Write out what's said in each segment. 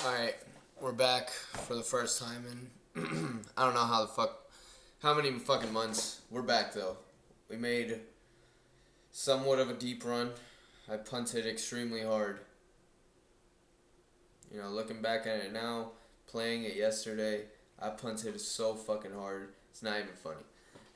Alright, we're back for the first time in I don't know how many fucking months. We're back though. We made somewhat of a deep run. I punted extremely hard. Looking back at it now, playing it yesterday, I punted so fucking hard. It's not even funny.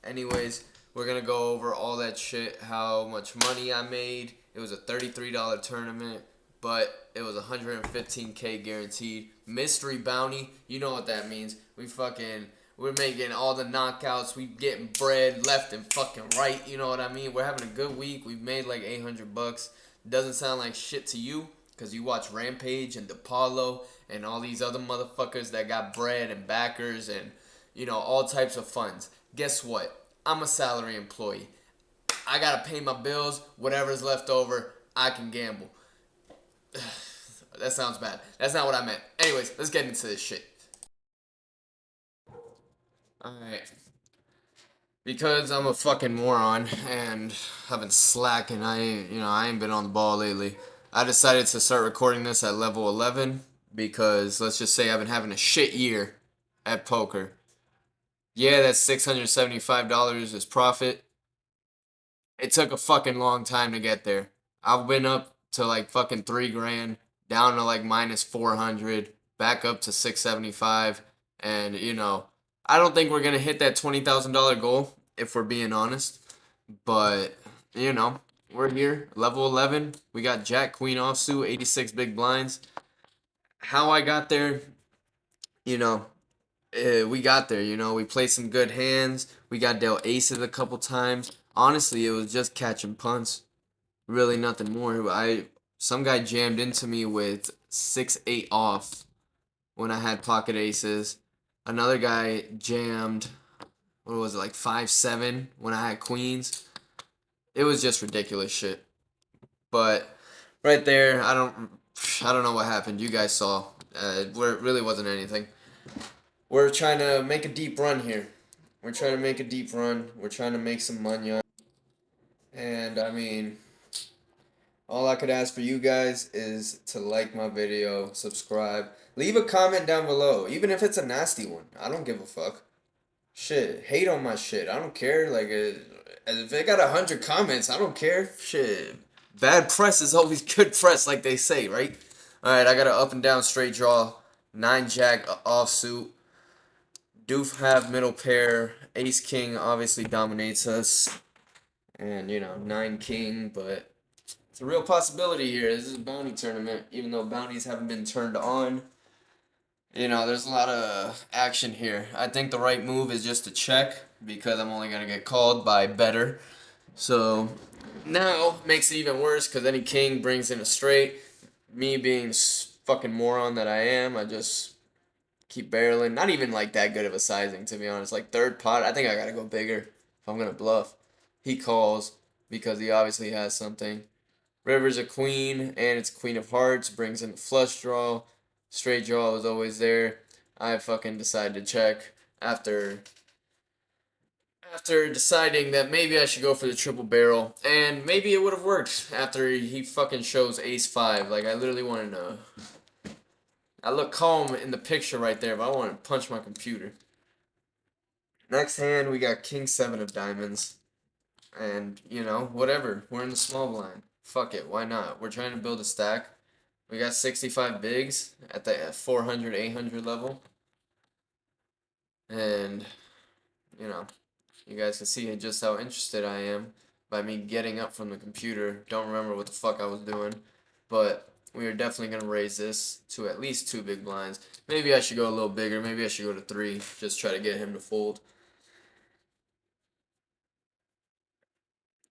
Anyways, we're gonna go over all that shit, how much money I made. It was a $33 tournament, but it was 115K guaranteed. Mystery Bounty, you know what that means. We're making all the knockouts. We getting bread left and fucking right. You know what I mean? We're having a good week. We've made like $800. Doesn't sound like shit to you because you watch Rampage and DePaulo and all these other motherfuckers that got bread and backers and all types of funds. Guess what? I'm a salary employee. I gotta pay my bills. Whatever's left over, I can gamble. That sounds bad. That's not what I meant. Anyways, let's get into this shit. Alright. Because I'm a fucking moron and I've been slacking, I ain't been on the ball lately. I decided to start recording this at level 11 because let's just say I've been having a shit year at poker. Yeah, that's $675 is profit. It took a fucking long time to get there. I've been up to like fucking 3 grand, down to like minus 400, back up to 675, and I don't think we're gonna hit that $20,000 goal if we're being honest. But we're here, level 11. We got Jack Queen offsuit, 86 big blinds. How I got there, you know, we got there. We played some good hands. We got dealt aces a couple times. Honestly, it was just catching punts. Really nothing more. Some guy jammed into me with 6-8 off when I had pocket aces. Another guy jammed, what was it, like 5-7 when I had queens. It was just ridiculous shit. But right there, I don't know what happened. You guys saw. It really wasn't anything. We're trying to make a deep run here. We're trying to make a deep run. We're trying to make some money. And I mean, all I could ask for you guys is to like my video, subscribe, leave a comment down below, even if it's a nasty one. I don't give a fuck. Shit, hate on my shit. I don't care. Like, if it got 100 comments, I don't care. Shit, bad press is always good press, like they say, right? All right, I got an up and down straight draw, 9-jack offsuit. Doof have middle pair. Ace king obviously dominates us, and 9 king, but it's a real possibility here. This is a bounty tournament, even though bounties haven't been turned on. There's a lot of action here. I think the right move is just to check because I'm only gonna get called by better. So now makes it even worse because any king brings in a straight. Me being fucking moron that I am, I just keep barreling. Not even like that good of a sizing, to be honest. Like third pot, I think I gotta go bigger if I'm gonna bluff. He calls because he obviously has something. River's a queen, and it's queen of hearts, brings in a flush draw. Straight draw was always there. I fucking decided to check after deciding that maybe I should go for the triple barrel, and maybe it would have worked after he fucking shows ace 5. Like, I literally want to know. I look calm in the picture right there, but I want to punch my computer. Next hand, we got king 7 of diamonds. And, whatever. We're in the small blind. Fuck it, why not? We're trying to build a stack. We got 65 bigs at the 400, 800 level. And, you guys can see just how interested I am by me getting up from the computer. Don't remember what the fuck I was doing. But we are definitely going to raise this to at least 2 big blinds. Maybe I should go a little bigger. Maybe I should go to 3. Just try to get him to fold.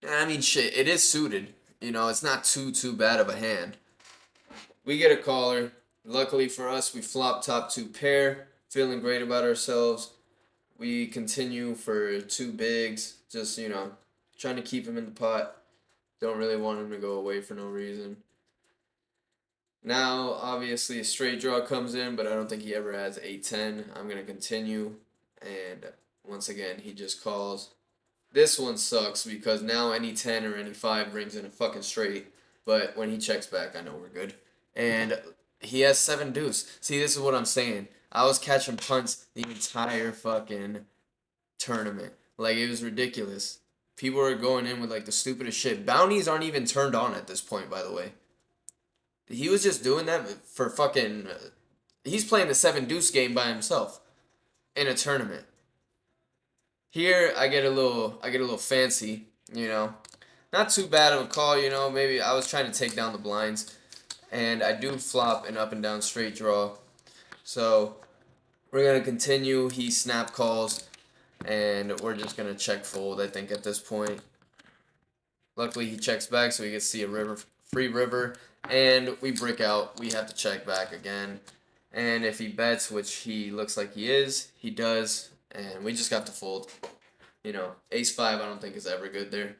I mean, shit, it is suited. It's not too bad of a hand. We get a caller. Luckily for us, we flop top 2 pair. Feeling great about ourselves. We continue for 2 bigs. Just, trying to keep him in the pot. Don't really want him to go away for no reason. Now, obviously, a straight draw comes in, but I don't think he ever has 8-10. I'm going to continue. And once again, he just calls. This one sucks because now any 10 or any 5 brings in a fucking straight. But when he checks back, I know we're good. And He has 7 deuce. See, this is what I'm saying. I was catching punts the entire fucking tournament. Like, it was ridiculous. People are going in with, like, the stupidest shit. Bounties aren't even turned on at this point, by the way. He was just doing that for fucking... he's playing the 7 deuce game by himself in a tournament. Here, I get a little fancy, you know. Not too bad of a call, you know. Maybe I was trying to take down the blinds. And I do flop an up and down straight draw. So, we're going to continue. He snap calls. And we're just going to check fold, I think, at this point. Luckily, he checks back, so we get to see a river, free river. And we brick out. We have to check back again. And if he bets, which he looks like he is, he does. And we just got to fold. You know, ace 5 I don't think is ever good there.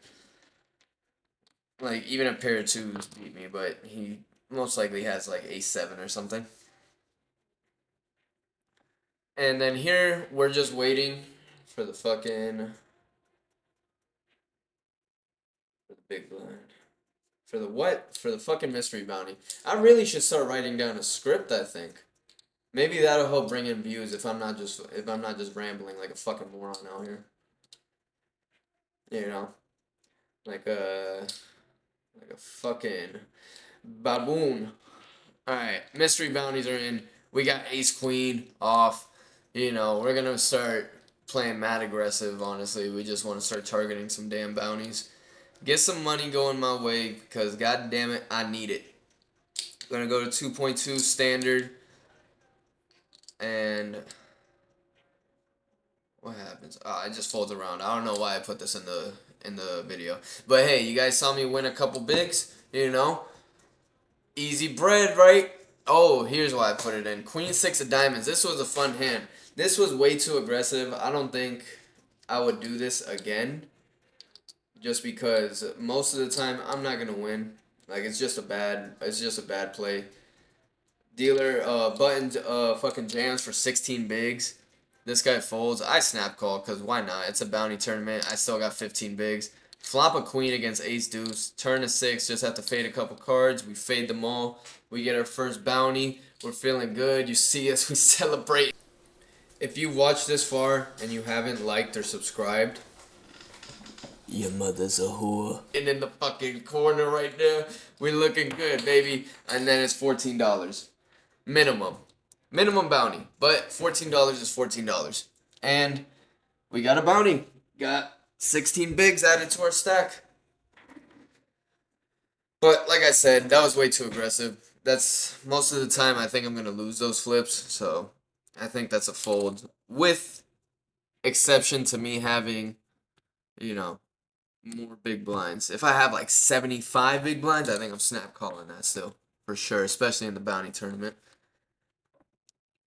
Like, even a pair of 2s beat me, but he most likely has like ace 7 or something. And then here, we're just waiting for the fucking... for the big blind. For the what? For the fucking mystery bounty. I really should start writing down a script, I think. Maybe that'll help bring in views if I'm not just rambling like a fucking moron out here. You know? Like a fucking baboon. Alright, mystery bounties are in. We got ace queen off. You know, we're gonna start playing mad aggressive, honestly. We just want to start targeting some damn bounties. Get some money going my way, because god damn it, I need it. I'm gonna go to 2.2 standard. And what happens? Oh, it just folds around. I don't know why I put this in the video. But hey, you guys saw me win a couple bigs, you know? Easy bread, right? Oh, here's why I put it in. Queen 6 of diamonds. This was a fun hand. This was way too aggressive. I don't think I would do this again. Just because most of the time I'm not gonna win. Like, it's just a bad play. Dealer buttons fucking jams for 16 bigs. This guy folds. I snap call because why not? It's a bounty tournament. I still got 15 bigs. Flop a queen against ace deuce. Turn to 6. Just have to fade a couple cards. We fade them all. We get our first bounty. We're feeling good. You see us. We celebrate. If you watched this far and you haven't liked or subscribed, your mother's a whore. And in the fucking corner right there, we're looking good, baby. And then it's $14. Minimum bounty, but $14 is $14. And we got a bounty. Got 16 bigs added to our stack. But like I said, that was way too aggressive. That's most of the time I think I'm going to lose those flips. So I think that's a fold, with exception to me having, you know, more big blinds. If I have like 75 big blinds, I think I'm snap calling that still, for sure, especially in the bounty tournament.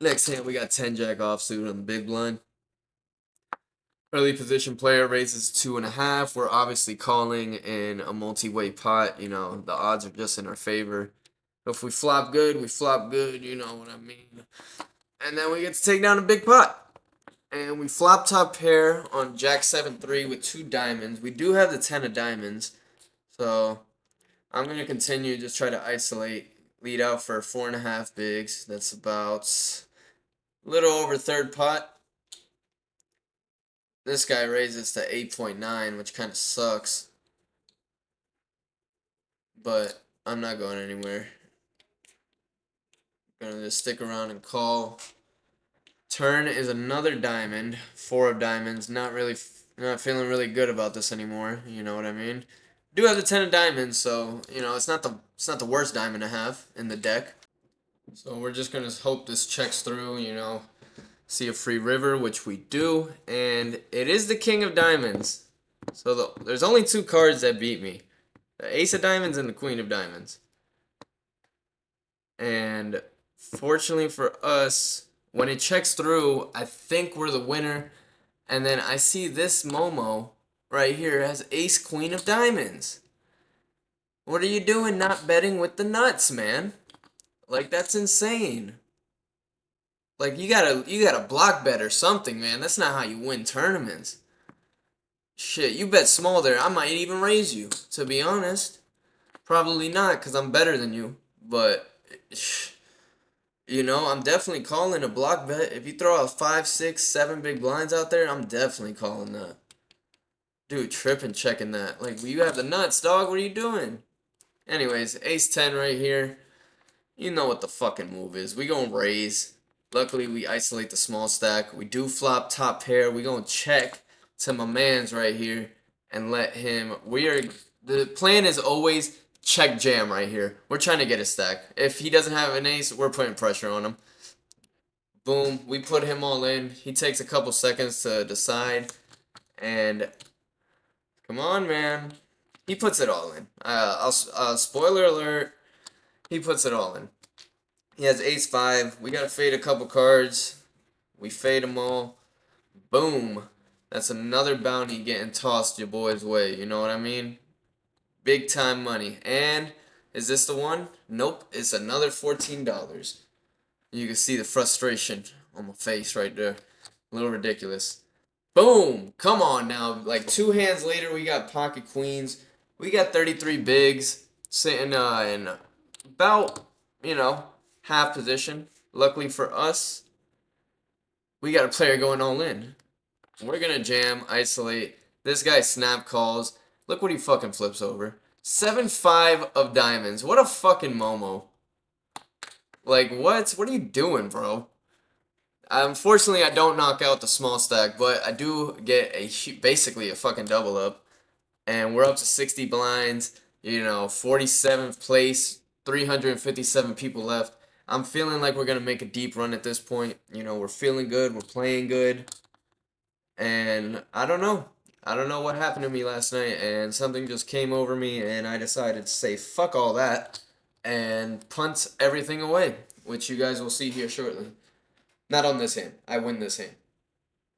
Next hand, we got 10 jack offsuit on the big blind. Early position player raises 2.5. We're obviously calling in a multi-way pot. You know, the odds are just in our favor. If we flop good, we flop good. You know what I mean. And then we get to take down a big pot. And we flop top pair on jack 7-3 with 2 diamonds. We do have the 10 of diamonds. So I'm going to continue, just try to isolate. Lead out for 4.5 bigs. That's about a little over third pot. This guy raises to 8.9, which kind of sucks. But I'm not going anywhere. I'm gonna just stick around and call. Turn is another diamond. 4 of diamonds. Not feeling really good about this anymore. You know what I mean? Do have the 10 of diamonds, so you know it's not the worst diamond to have in the deck. So we're just gonna hope this checks through. You know, see a free river, which we do, and it is the king of diamonds. So there's only 2 cards that beat me: the ace of diamonds and the queen of diamonds. And fortunately for us, when it checks through, I think we're the winner. And then I see this Momo right here has ace queen of diamonds. What are you doing not betting with the nuts, man? Like, that's insane. Like, you gotta block bet or something, man. That's not how you win tournaments. Shit, you bet small there. I might even raise you, to be honest. Probably not, because I'm better than you. But You know, I'm definitely calling a block bet. If you throw out 5, 6, 7 big blinds out there, I'm definitely calling that. Dude, tripping checking that. Like, you have the nuts, dog. What are you doing? Anyways, ace 10 right here. You know what the fucking move is. We gonna raise. Luckily, we isolate the small stack. We do flop top pair. We gonna check to my man's right here and let him. The plan is always check jam right here. We're trying to get a stack. If he doesn't have an ace, we're putting pressure on him. Boom, we put him all in. He takes a couple seconds to decide, and come on, man. He puts it all in. Spoiler alert, he puts it all in. He has ace 5. We gotta fade a couple cards. We fade them all. Boom. That's another bounty getting tossed your boy's way. You know what I mean? Big time money. And is this the one? Nope. It's another $14. You can see the frustration on my face right there. A little ridiculous. Boom! Come on now. Like 2 hands later, we got pocket queens. We got 33 bigs sitting in about, you know, half position. Luckily for us, we got a player going all in. We're gonna jam, isolate. This guy snap calls. Look what he fucking flips over. 7-5 of diamonds. What a fucking Momo. Like, what? What are you doing, bro? Unfortunately, I don't knock out the small stack, but I do get basically a fucking double up. And we're up to 60 blinds, you know, 47th place, 357 people left. I'm feeling like we're going to make a deep run at this point. You know, we're feeling good, we're playing good. And I don't know. I don't know what happened to me last night, and something just came over me, and I decided to say fuck all that and punt everything away, which you guys will see here shortly. Not on this hand. I win this hand.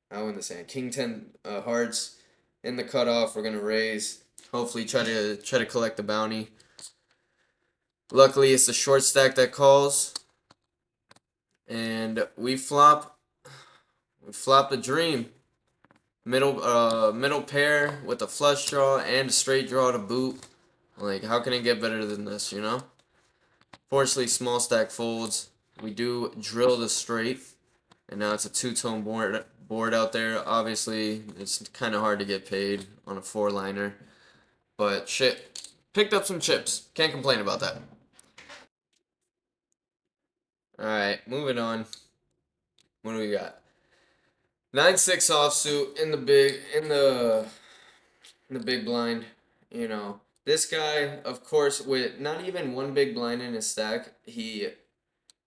I win this hand. King 10 hearts in the cutoff. We're gonna raise. Hopefully, try to collect the bounty. Luckily, it's the short stack that calls, and we flop. We flop the dream. Middle pair with a flush draw and a straight draw to boot. Like, how can it get better than this? You know. Fortunately, small stack folds. We do drill the straight, and now it's a two-tone board out there. Obviously, it's kind of hard to get paid on a 4-liner, but shit, picked up some chips. Can't complain about that. All right, moving on. What do we got? 9-6 offsuit in the big blind. You know, this guy, of course, with not even one big blind in his stack, he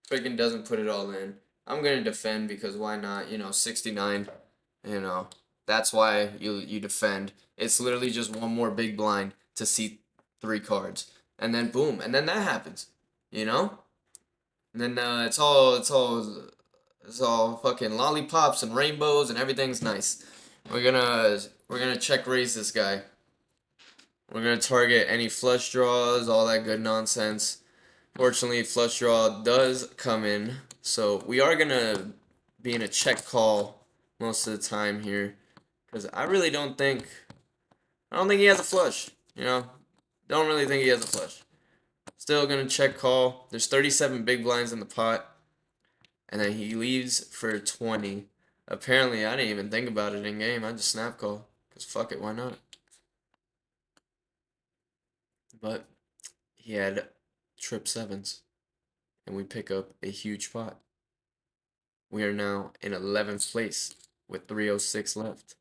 freaking doesn't put it all in. I'm gonna defend because why not? You know, 69. You know, that's why you defend. It's literally just one more big blind to see 3 cards, and then boom, and then that happens. You know, and then it's all fucking lollipops and rainbows and everything's nice. We're gonna check raise this guy. We're gonna target any flush draws, all that good nonsense. Fortunately, flush draw does come in, so we are gonna be in a check call most of the time here, because I don't think he has a flush. You know, don't really think he has a flush. Still gonna check call. There's 37 big blinds in the pot, and then he leaves for 20. Apparently, I didn't even think about it in game. I just snap call, cause fuck it, why not? But he had trip sevens, and we pick up a huge pot. We are now in 11th place with 306 left.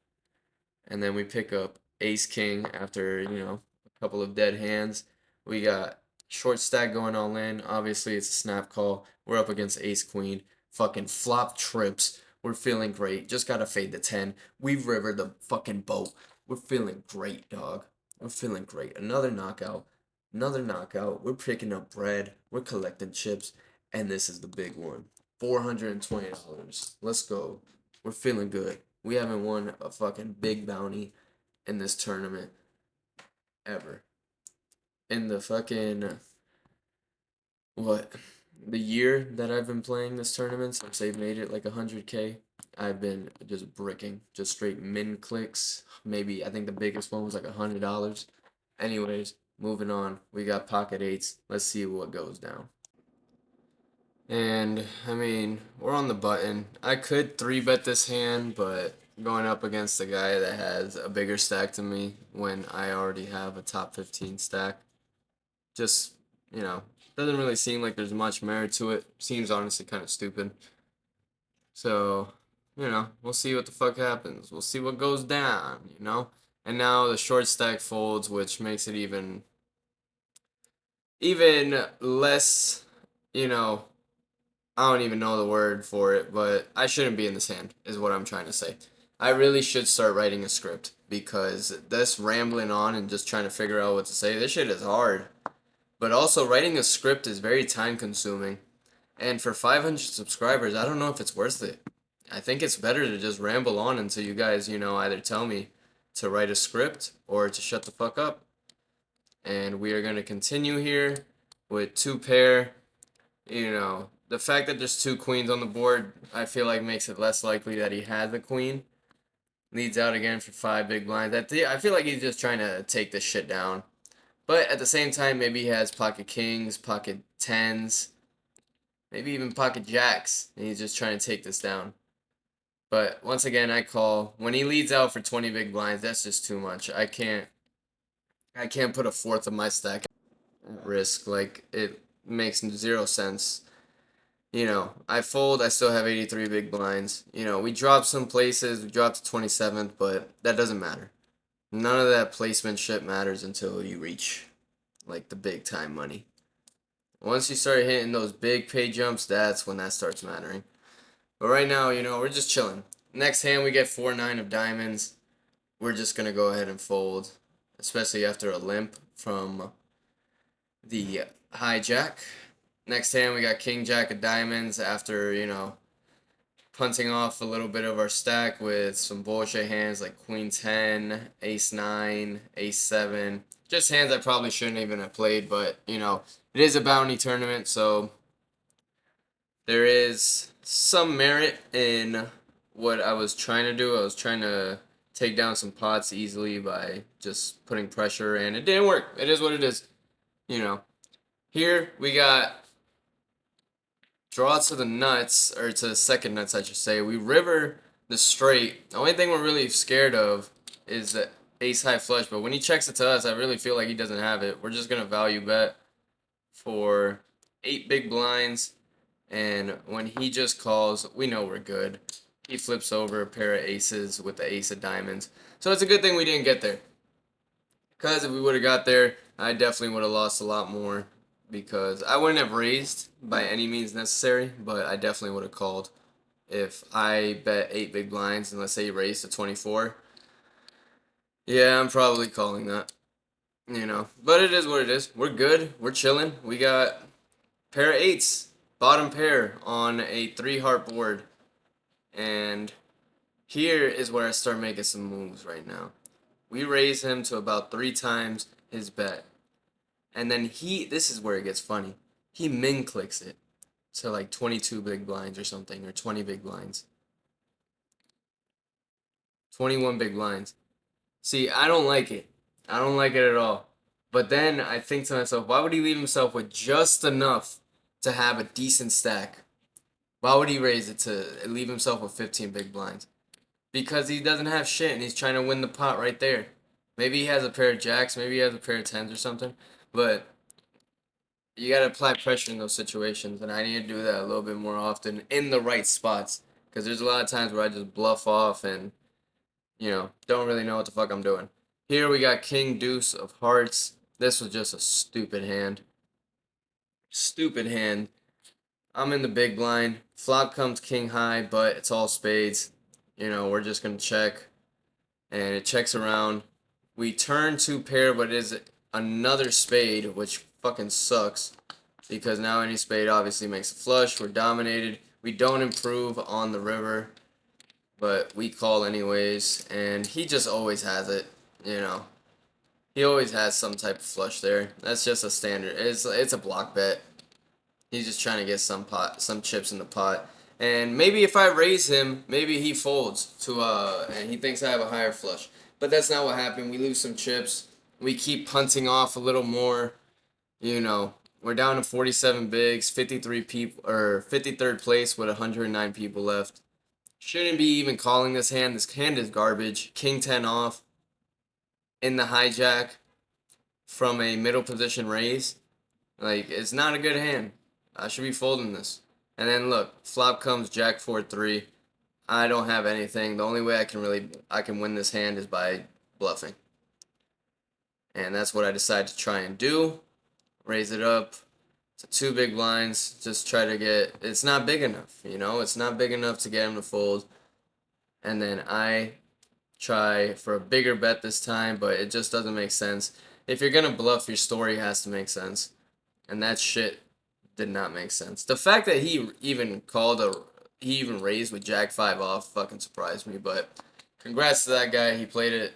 And then we pick up ace king after, you know, a couple of dead hands. We got short stack going all in. Obviously, it's a snap call. We're up against ace queen. Fucking flop trips. We're feeling great. Just gotta fade the 10. We've rivered the fucking boat. We're feeling great, dog. We're feeling great. Another knockout. Another knockout. We're picking up bread. We're collecting chips. And this is the big one. $420. Let's go. We're feeling good. We haven't won a fucking big bounty in this tournament ever. In the fucking what? The year that I've been playing this tournament since they've made it like 100K, I've been just bricking, just straight min clicks. Maybe I think the biggest one was like $100. Anyways, moving on. We got pocket eights. Let's see what goes down. And, I mean, we're on the button. I could 3-bet this hand, but going up against a guy that has a bigger stack than me when I already have a top 15 stack, just, you know, doesn't really seem like there's much merit to it. Seems honestly kind of stupid. So, we'll see what the fuck happens. We'll see what goes down. And now the short stack folds, which makes it even less, you know, I don't even know the word for it, but I shouldn't be in this hand, is what I'm trying to say. I really should start writing a script because this rambling on and just trying to figure out what to say, this shit is hard. But also, writing a script is very time consuming. And for 500 subscribers, I don't know if it's worth it. I think it's better to just ramble on until you guys, either tell me to write a script or to shut the fuck up. And we are going to continue here with 2 pair. The fact that there's 2 queens on the board, I feel like makes it less likely that he has a queen. Leads out again for 5 big blinds. I feel like he's just trying to take this shit down. But at the same time, maybe he has pocket kings, pocket tens, maybe even pocket jacks, and he's just trying to take this down. But once again, I call. When he leads out for 20 big blinds, that's just too much. I can't put a fourth of my stack at risk. Like, it makes 0 sense. I fold, I still have 83 big blinds. We dropped some places, we dropped to 27th, but that doesn't matter. None of that placement shit matters until you reach, like, the big time money. Once you start hitting those big pay jumps, that's when that starts mattering. But right now, we're just chilling. Next hand, we get 4-9 of diamonds. We're just going to go ahead and fold, especially after a limp from the hijack. Next hand, we got King Jack of diamonds after, punting off a little bit of our stack with some bullshit hands like Queen 10, Ace 9, Ace 7. Just hands I probably shouldn't even have played, but, it is a bounty tournament, so there is some merit in what I was trying to do. I was trying to take down some pots easily by just putting pressure, and it didn't work. It is what it is. Here we got draw to the nuts, or to the second nuts, I should say. We river the straight. The only thing we're really scared of is the ace high flush, but when he checks it to us, I really feel like he doesn't have it. We're just going to value bet for 8 big blinds, and when he just calls, we know we're good. He flips over a pair of aces with the ace of diamonds. So it's a good thing we didn't get there. Because if we would have got there, I definitely would have lost a lot more. Because I wouldn't have raised by any means necessary, but I definitely would have called. If I bet 8 big blinds and let's say he raised to 24, yeah, I'm probably calling that. But it is what it is. We're good. We're chilling. We got pair of 8s, bottom pair on a 3-heart board. And here is where I start making some moves right now. We raise him to about 3 times his bet. And then this is where it gets funny. He min clicks it to like 22 big blinds or something, or 20 big blinds. 21 big blinds. See, I don't like it. I don't like it at all. But then I think to myself, why would he leave himself with just enough to have a decent stack? Why would he raise it to leave himself with 15 big blinds? Because he doesn't have shit and he's trying to win the pot right there. Maybe he has a pair of jacks, maybe he has a pair of tens or something. But you gotta apply pressure in those situations, and I need to do that a little bit more often in the right spots. Because there's a lot of times where I just bluff off and, don't really know what the fuck I'm doing. Here we got King Deuce of Hearts. This was just a stupid hand. Stupid hand. I'm in the big blind. Flop comes King High, but it's all spades. We're just gonna check. And it checks around. We turn 2 pair, but it is another spade, which fucking sucks. Because now any spade obviously makes a flush. We're dominated. We don't improve on the river. But we call anyways. And he just always has it. He always has some type of flush there. That's just a standard. It's a block bet. He's just trying to get some chips in the pot. And maybe if I raise him, maybe he folds and he thinks I have a higher flush. But that's not what happened. We lose some chips. We keep punting off a little more. We're We're down to 47 bigs, 53 people, or 53rd place with 109 people left. Shouldn't be even calling this hand. This hand is garbage. King 10 off in the hijack from a middle position raise. Like, it's not a good hand. I should be folding this. And then look, flop comes Jack 4-3. I don't have anything. The only way I can win this hand is by bluffing. And that's what I decided to try and do. Raise it up to 2 big blinds. Just try to get, it's not big enough, you know? It's not big enough to get him to fold. And then I try for a bigger bet this time, but it just doesn't make sense. If you're gonna bluff, your story has to make sense. And that shit did not make sense. The fact that he even raised with Jack 5 off fucking surprised me, but congrats to that guy. He played it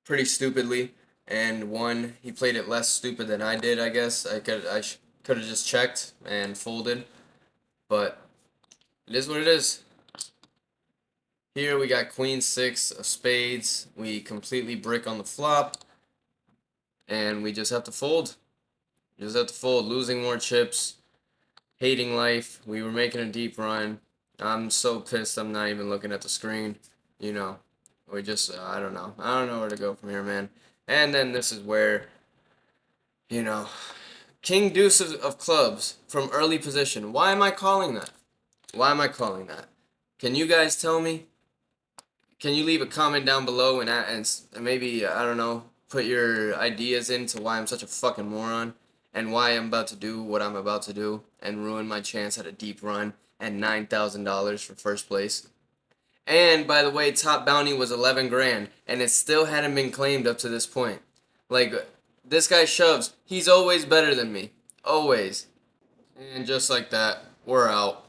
pretty stupidly and won. He played it less stupid than I did, I guess. I could have just checked and folded, but it is what it is. Here we got Queen 6 of spades. We completely brick on the flop, and we just have to fold. Just have to fold, losing more chips, hating life. We were making a deep run. I'm so pissed I'm not even looking at the screen. You know, we just, I don't know. I don't know where to go from here, man. And then this is where, you know, King Deuce of clubs from early position. Why am I calling that? Why am I calling that? Can you guys tell me? Can you leave a comment down below and maybe, I don't know, put your ideas into why I'm such a fucking moron? And why I'm about to do what I'm about to do and ruin my chance at a deep run and $9,000 for first place. And by the way, top bounty was 11 grand and it still hadn't been claimed up to this point. Like, this guy shoves. He's always better than me. Always. And just like that, we're out.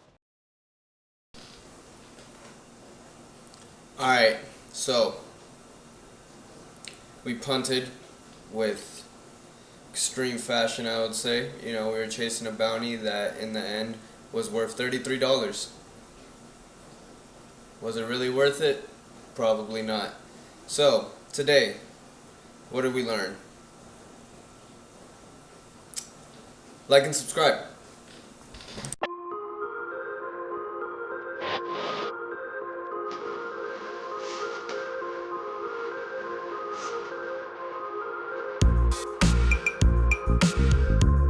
Alright, so we punted with extreme fashion, I would say. You know, we were chasing a bounty that in the end was worth $33. Was it really worth it? Probably not. So, today, what did we learn? Like and subscribe.